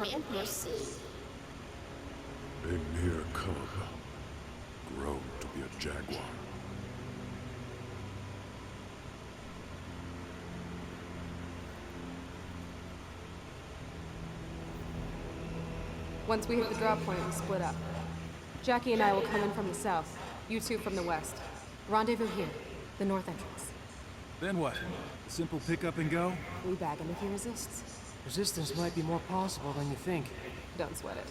plant your seed. A mere cub, grown to be a jaguar. Once we hit the drop point, we split up. Jackie and I will come in from the south, you two from the west. Rendezvous here, the north entrance. Then what? Simple pick up and go? We bag him if he resists. Resistance might be more possible than you think. Don't sweat it.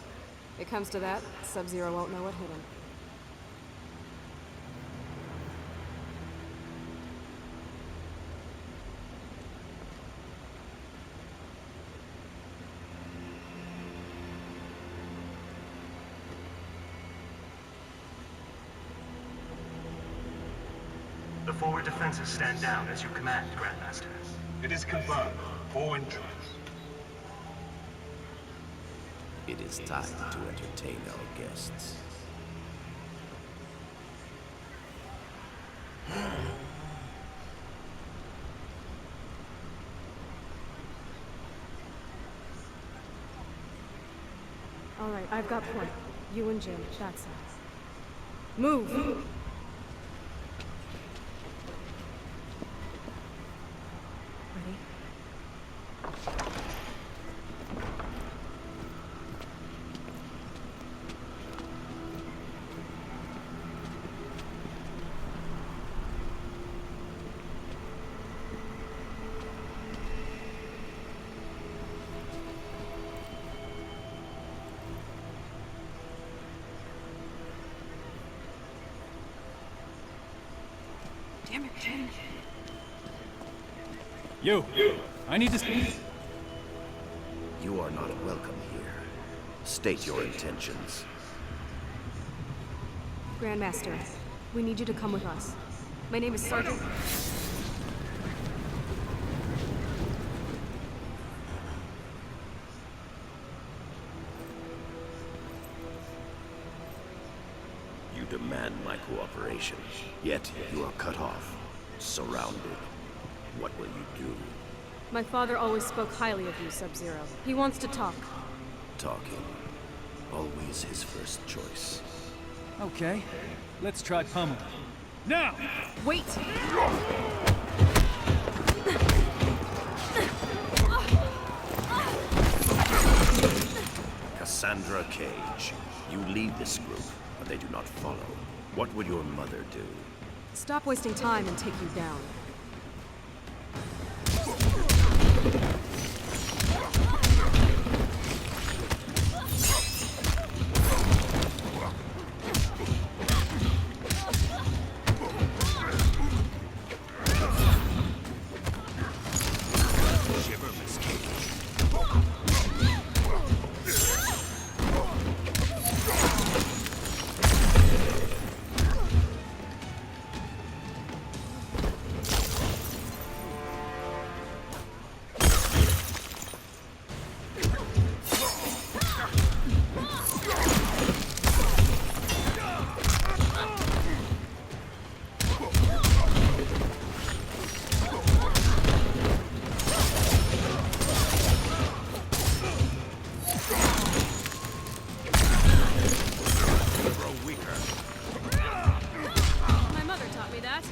It comes to that, Sub-Zero won't know what hit him. The forward defenses stand down as you command, Grandmaster. It is confirmed. Full entrance. It is time to entertain our guests. All right, I've got point. You and Jim, that side. Move! Ready? Damn it, Jim. You! I need to speak. You are not welcome here. State your intentions. Grandmaster, we need you to come with us. My name is Sergeant... You demand my cooperation, yet you are cut off, surrounded. What will you do? My father always spoke highly of you, Sub-Zero. He wants to talk. Talking. Always his first choice. Okay, let's try pummeling. Now! Wait! Cassandra Cage, you lead this group, but they do not follow. What would your mother do? Stop wasting time and take you down. My mother taught me that.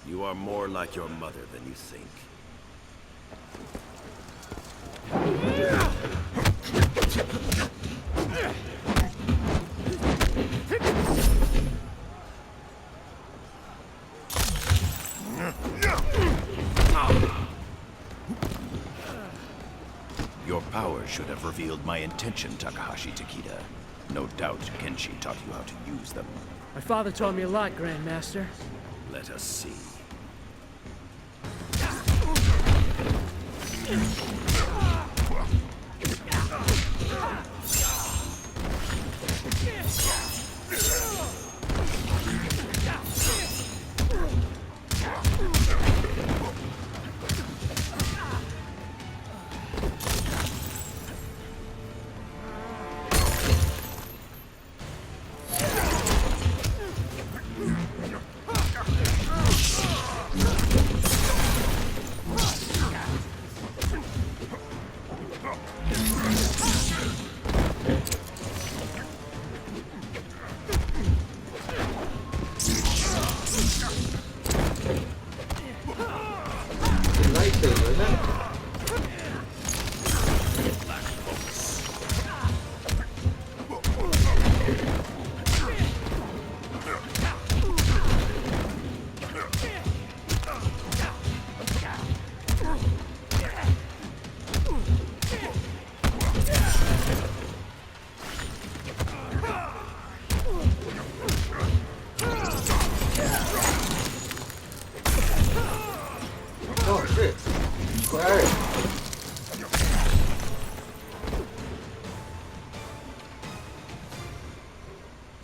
You are more like your mother than you think. Your power should have revealed my intention, Takahashi Takeda. No doubt Kenshi taught you how to use them. My father taught me a lot, Grandmaster. Let us see. Quiet.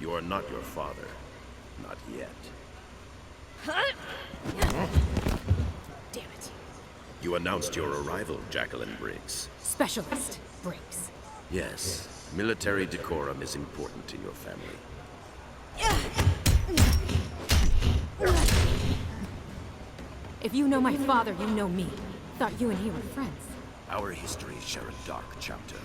You are not your father. Not yet. Damn it. You announced your arrival, Jacqueline Briggs. Specialist, Briggs. Yes, military decorum is important to your family. If you know my father, you know me. Thought you and he were friends. Our histories share a dark chapter.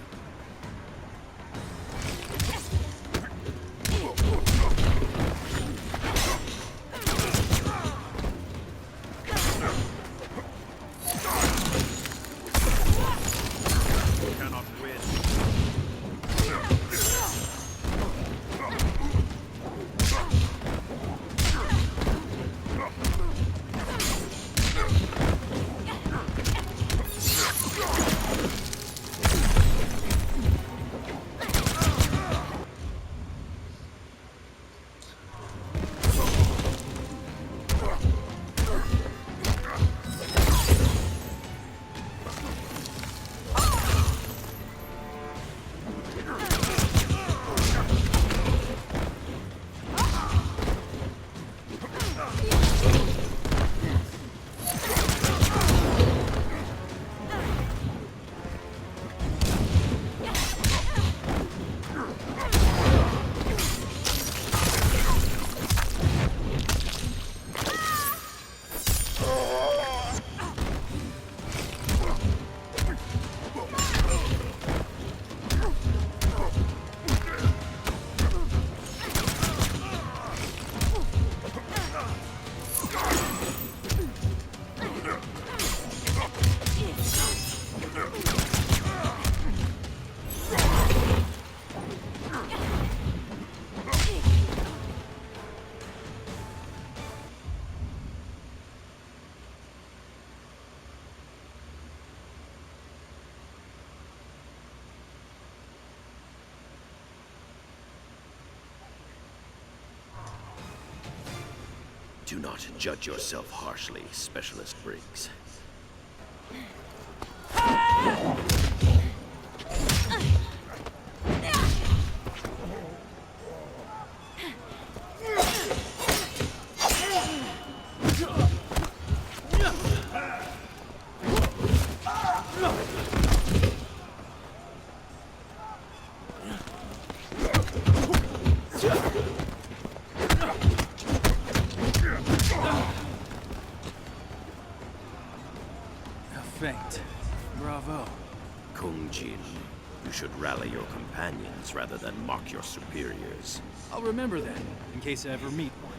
Cannot win. Do not judge yourself harshly, Specialist Briggs. Feint. Bravo. Kung Jin, you should rally your companions rather than mock your superiors. I'll remember that, in case I ever meet one.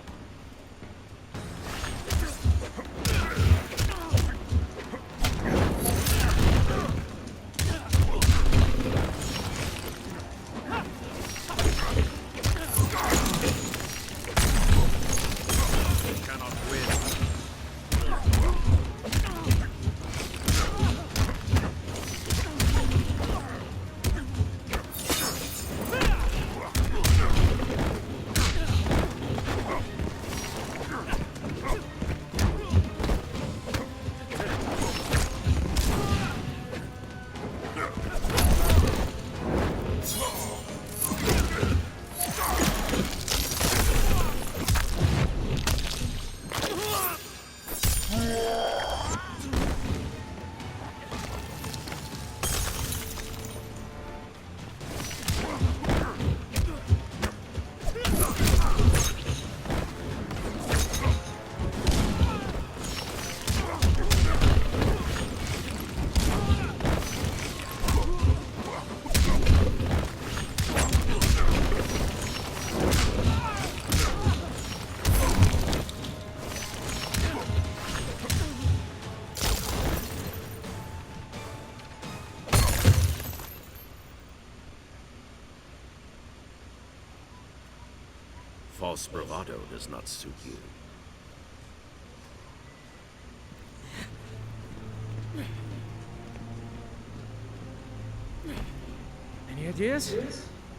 False bravado does not suit you. Any ideas?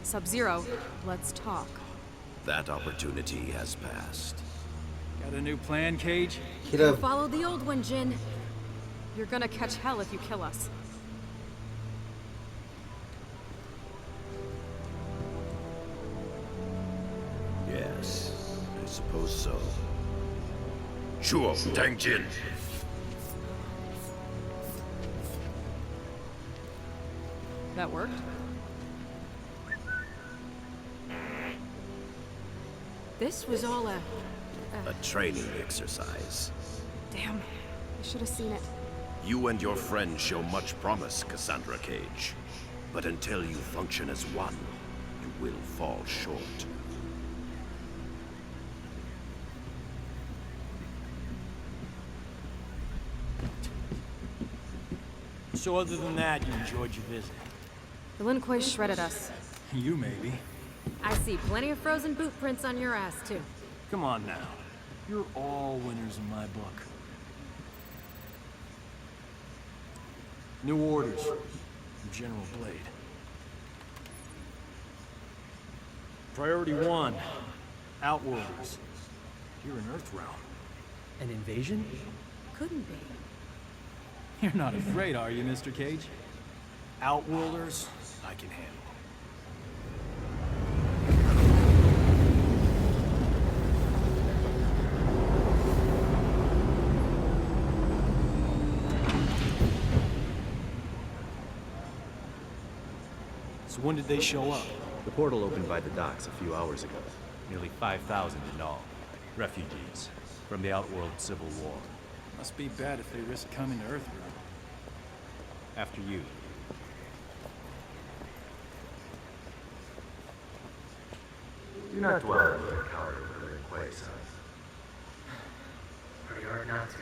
Sub-Zero, let's talk. That opportunity has passed. Got a new plan, Cage? Kira, Follow the old one, Jin. You're gonna catch hell if you kill us. Yes, I suppose so. Sure, Tang Jin. That worked? This was all a training exercise. damn. I should have seen it. You and your friend show much promise, Cassandra Cage. But until you function as one, you will fall short. So other than that, you enjoyed your visit? The Lin Kuei shredded us. You maybe. I see plenty of frozen boot prints on your ass, too. Come on now. You're all winners in my book. New orders from General Blade. Priority 1, Outworlders. Here in Earthrealm. An invasion? Couldn't be. You're not afraid, are you, Mr. Cage? Outworlders, I can handle. So when did they show up? The portal opened by the docks a few hours ago. Nearly 5,000 in all. Refugees from the Outworld Civil War. Must be bad if they risk coming to Earthrealm. After you. Do not dwell on your coward with Lin Kuei, son. Pretty hard not to.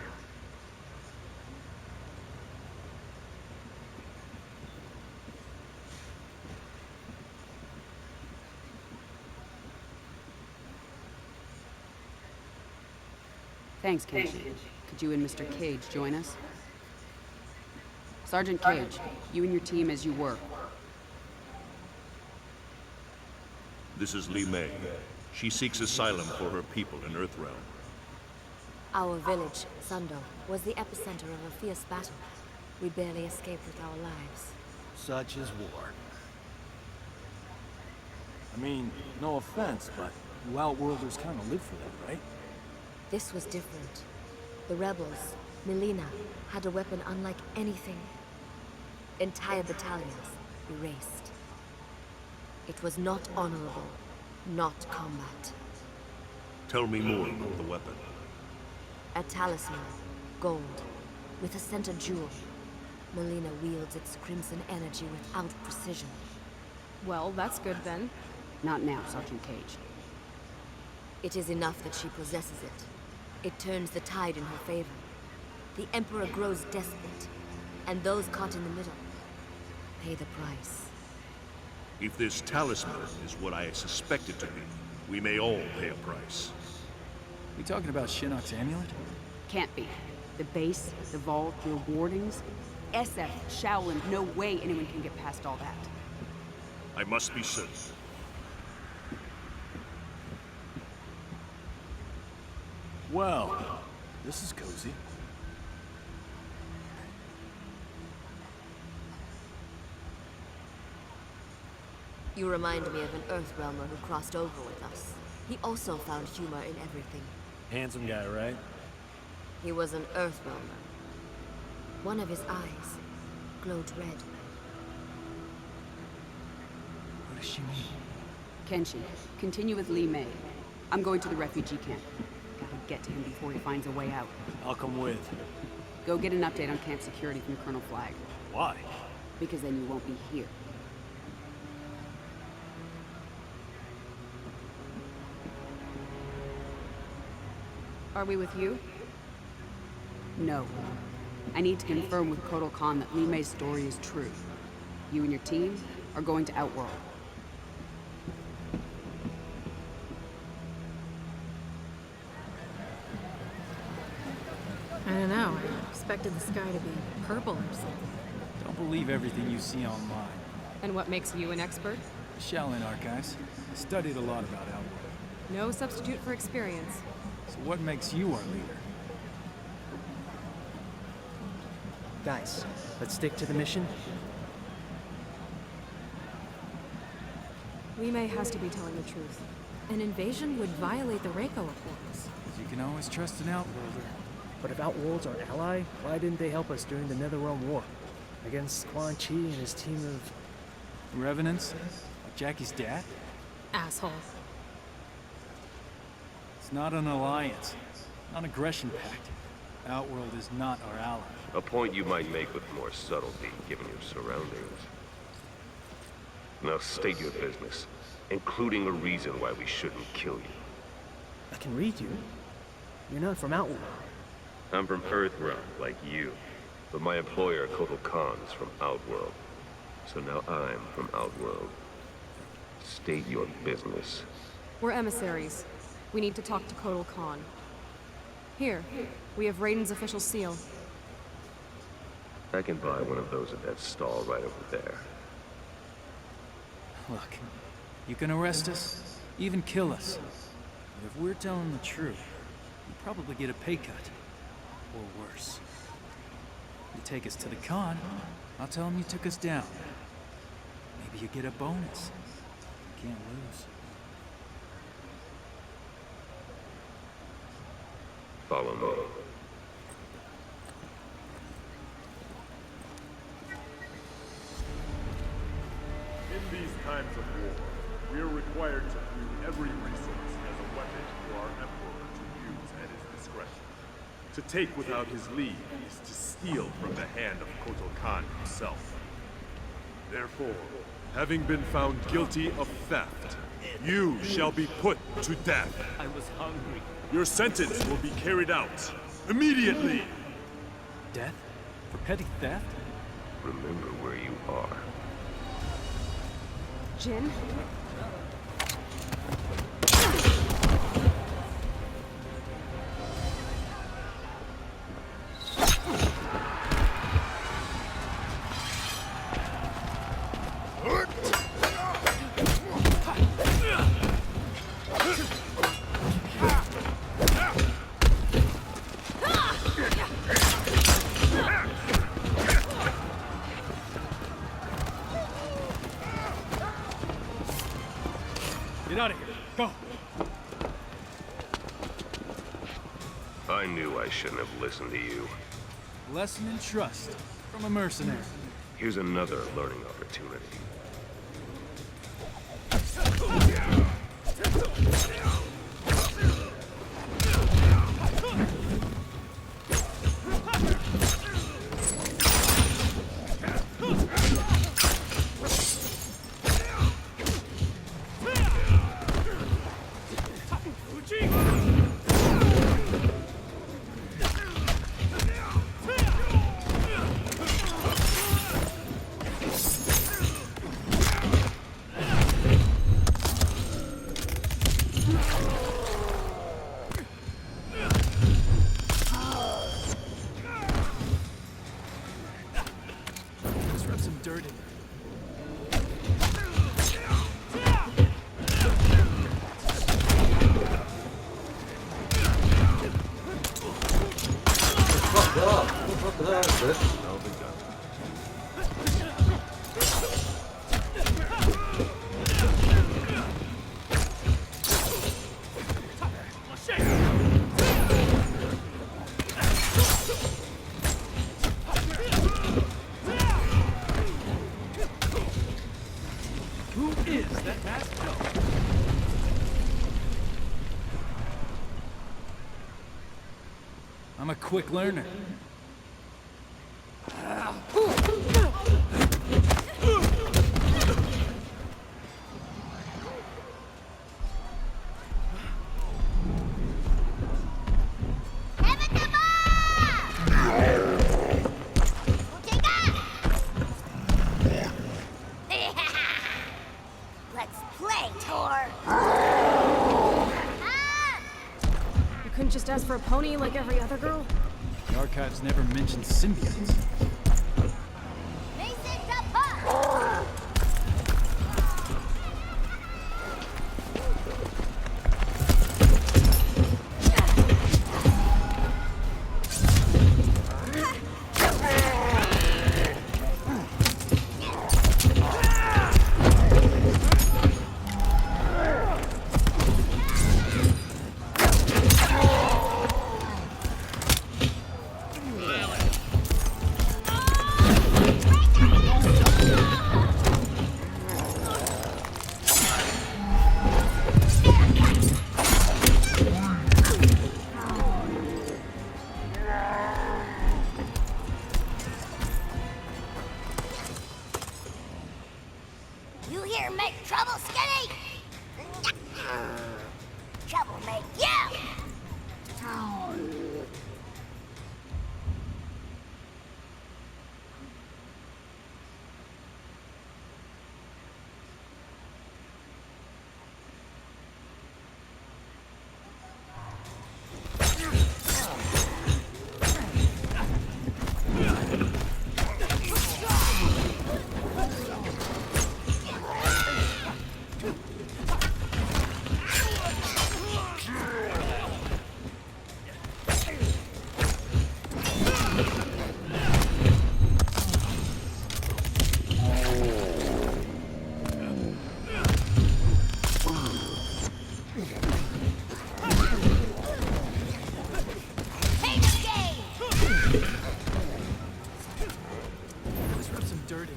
Thanks, Kenshi. Could you and Mr. Cage join us? Sergeant Cage, you and your team as you were. This is Li Mei. She seeks asylum for her people in Earthrealm. Our village, Sundo, was the epicenter of a fierce battle. We barely escaped with our lives. Such is war. I mean, no offense, but you Outworlders kind of live for that, right? This was different. The rebels, Melina, had a weapon unlike anything. Entire battalions erased. It was not honorable, not combat. Tell me more about the weapon. A talisman, gold, with a center jewel. Melina wields its crimson energy without precision. Well, that's good then. Not now, Sergeant Cage. It is enough that she possesses it. It turns the tide in her favor. The Emperor grows desperate, and those caught in the middle pay the price. If this talisman is what I suspect it to be, we may all pay a price. We talking about Shinnok's amulet? Can't be. The base, the vault, your wardings. SF, Shaolin, no way anyone can get past all that. I must be certain. Well, this is cozy. You remind me of an Earthrealmer who crossed over with us. He also found humor in everything. Handsome guy, right? He was an Earthrealmer. One of his eyes glowed red. What does she mean? Kenshi, continue with Li Mei. I'm going to the refugee camp. Gotta get to him before he finds a way out. I'll come with. Go get an update on camp security from Colonel Flagg. Why? Because then you won't be here. Are we with you? No. I need to confirm with Kotal Khan that Li Mei's story is true. You and your team are going to Outworld. I don't know. I expected the sky to be purple or something. Don't believe everything you see online. And what makes you an expert? The Shaolin Archives. Studied a lot about Outworld. No substitute for experience. So what makes you our leader? Guys, let's stick to the mission. Li Mei has to be telling the truth. An invasion would violate the Reiko Accords. You can always trust an Outworlder. But if Outworld's our ally, why didn't they help us during the Netherrealm War? Against Quan Chi and his team of... Revenants? Like Jackie's dad? Asshole. It's not an alliance. Not an aggression pact. Outworld is not our ally. A point you might make with more subtlety, given your surroundings. Now state your business, including a reason why we shouldn't kill you. I can read you. You're not from Outworld. I'm from Earthrealm, like you. But my employer, Kotal Khan, is from Outworld. So now I'm from Outworld. State your business. We're emissaries. We need to talk to Kotal Khan. Here, we have Raiden's official seal. I can buy one of those at that stall right over there. Look, you can arrest us, even kill us. But if we're telling the truth, you probably get a pay cut. Or worse. You take us to the con, I'll tell them you took us down. Maybe you get a bonus. You can't lose. Follow me. In these times of war, we are required to view every resource as a weapon for our Emperor to use at his discretion. To take without his leave is to steal from the hand of Kotal Khan himself. Therefore, having been found guilty of theft, you shall be put to death. I was hungry. Your sentence will be carried out immediately. Death? For petty theft? Remember where you are. Jin? Get out of here. Go. I knew I shouldn't have listened to you. Lesson in trust from a mercenary. Here's another learning opportunity. I'm a quick learner. Let's play, Tor! You couldn't just ask for a pony like every other girl? The archives never mentioned symbiotes. Let's rub some dirt in.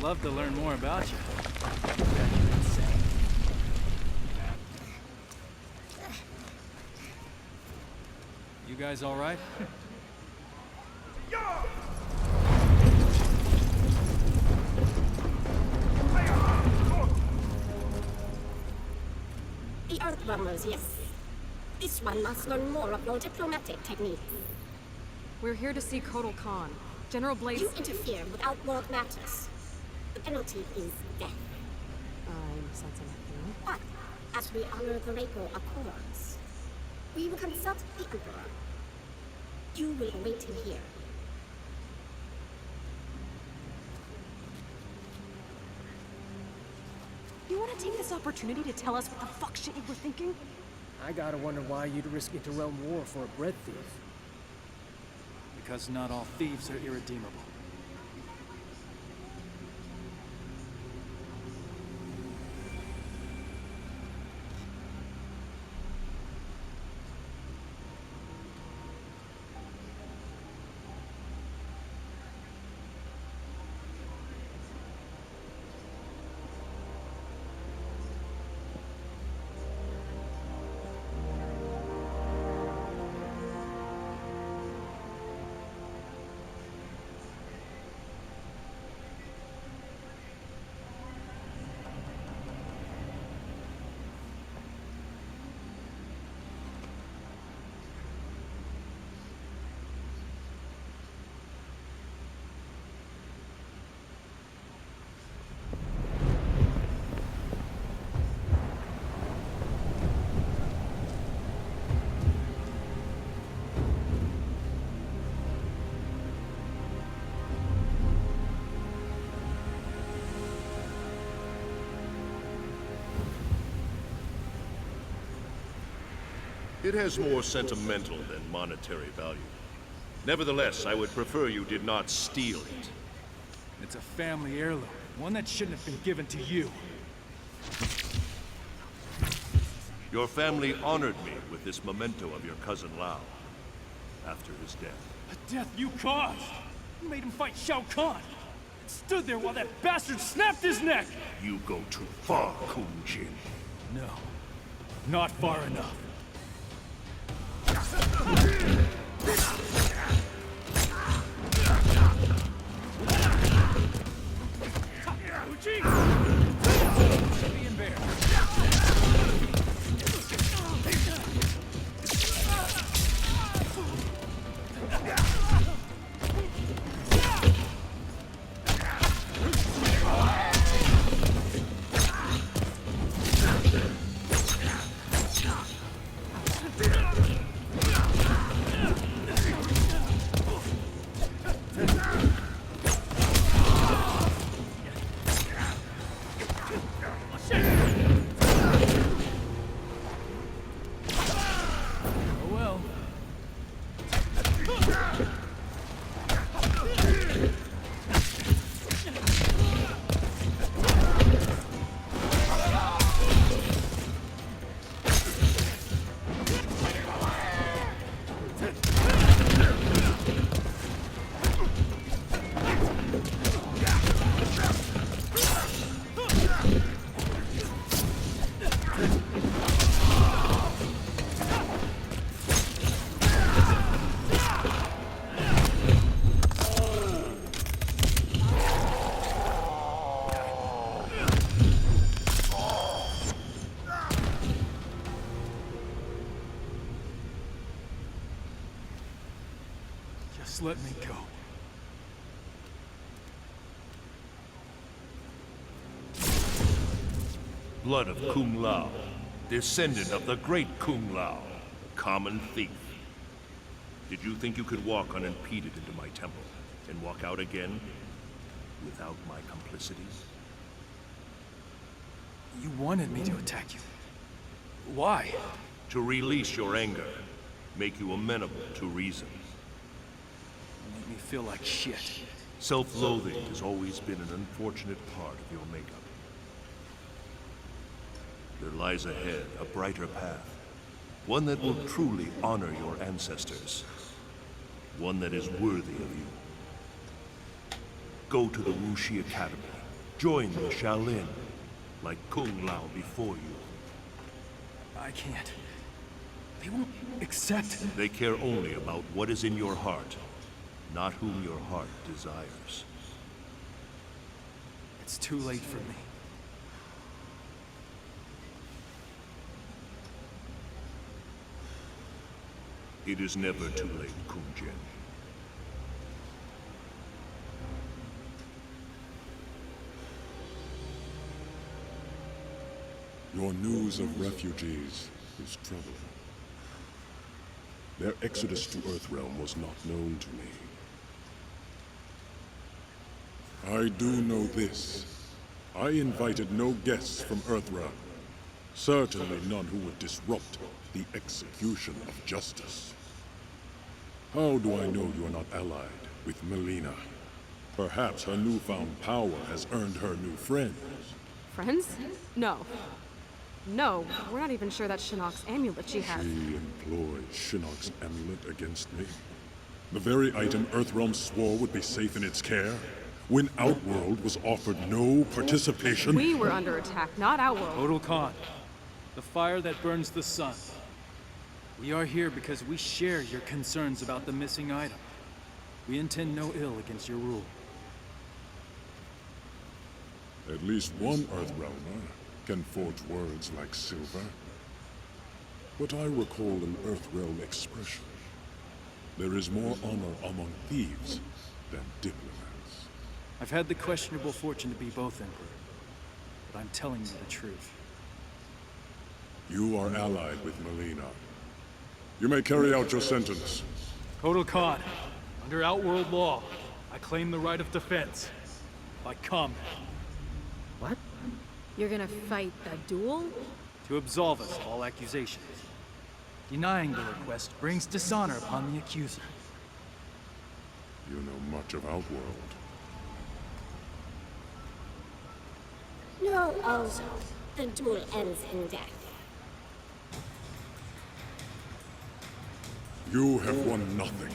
Love to learn more about you. You guys all right? The Earthwormers, yes. This one must learn more of your diplomatic techniques. We're here to see Kotal Khan. General Blaze... You interfere with Outworld matters. The penalty is death. I'm sensing it. But, as we honor the Reiko Accords, we will consult the Emperor. You will await him here. You want to take this opportunity to tell us what the fuck shit you were thinking? I gotta wonder why you'd risk interrealm war for a bread thief. Because not all thieves are irredeemable. It has more sentimental than monetary value. Nevertheless, I would prefer you did not steal it. It's a family heirloom, one that shouldn't have been given to you. Your family honored me with this memento of your cousin Lao after his death. A death you caused! You made him fight Shao Kahn! And stood there while that bastard snapped his neck! You go too far, Kun Jin. No, not far enough. Just let me go. Blood of Kung Lao, descendant of the great Kung Lao, common thief. Did you think you could walk unimpeded into my temple and walk out again without my complicity? You wanted me to attack you. Why? To release your anger, make you amenable to reason. Make me feel like shit. Self-loathing has always been an unfortunate part of your makeup. There lies ahead a brighter path, one that will truly honor your ancestors, one that is worthy of you. Go to the Wuxi Academy, join the Shaolin, like Kung Lao before you. I can't. They won't accept. They care only about what is in your heart, not whom your heart desires. It's too late for me. It is never too late, Kung Jin. Your news of refugees is troubling. Their exodus to Earthrealm was not known to me. I do know this. I invited no guests from Earthrealm. Certainly none who would disrupt the execution of justice. How do I know you are not allied with Melina? Perhaps her newfound power has earned her new friends. Friends? No. No, we're not even sure that's Shinnok's amulet she has. She employs Shinnok's amulet against me? The very item Earthrealm swore would be safe in its care? When Outworld was offered no participation? We were under attack, not Outworld. Kotal Khan, the fire that burns the sun. We are here because we share your concerns about the missing item. We intend no ill against your rule. At least one Earthrealmer can forge words like silver. But I recall an Earthrealm expression. There is more honor among thieves than diplomats. I've had the questionable fortune to be both, Emperor. But I'm telling you the truth. You are allied with Melina. You may carry out your sentence. Kotal Khan, under Outworld law, I claim the right of defense. By combat. What? You're gonna fight the duel? To absolve us of all accusations. Denying the request brings dishonor upon the accuser. You know much of Outworld. No, also, the duel ends in death. You have won nothing.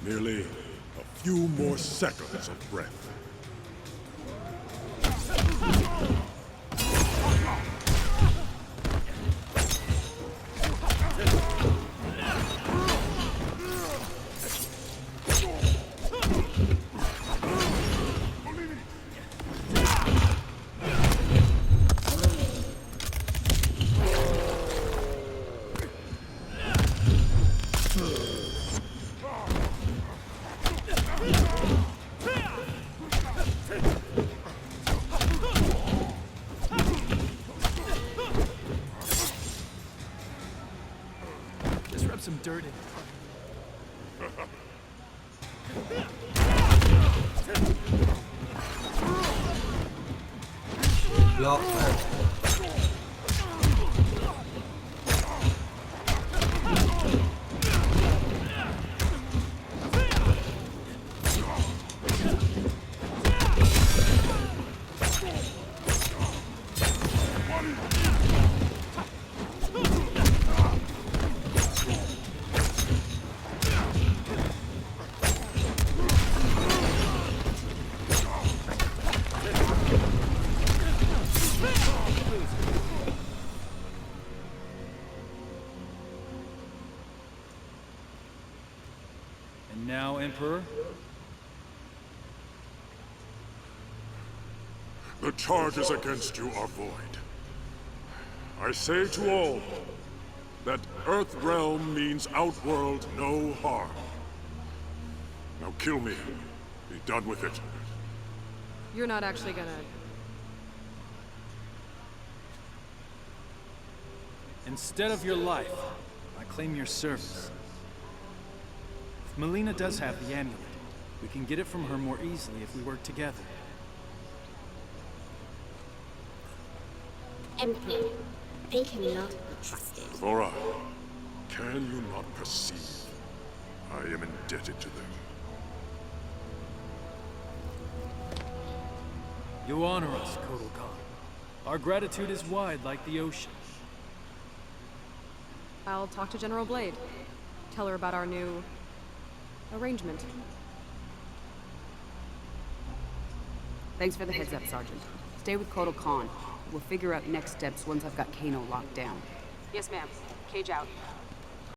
Merely a few more seconds of breath. Some dirt in. Block that. Now, Emperor? The charges against you are void. I say to all that Earthrealm means Outworld no harm. Now kill me. Be done with it. You're not actually gonna... Instead of your life, I claim your service. If Melina does have the amulet, we can get it from her more easily if we work together. Emperor, they cannot be trusted. Flora, can you not perceive? I am indebted to them. You honor us, Kotal Khan. Our gratitude is wide like the ocean. I'll talk to General Blade. Tell her about our new... arrangement. Thanks for the heads up, Sergeant. Stay with Kotal Khan. We'll figure out next steps once I've got Kano locked down. Yes, ma'am. Cage out.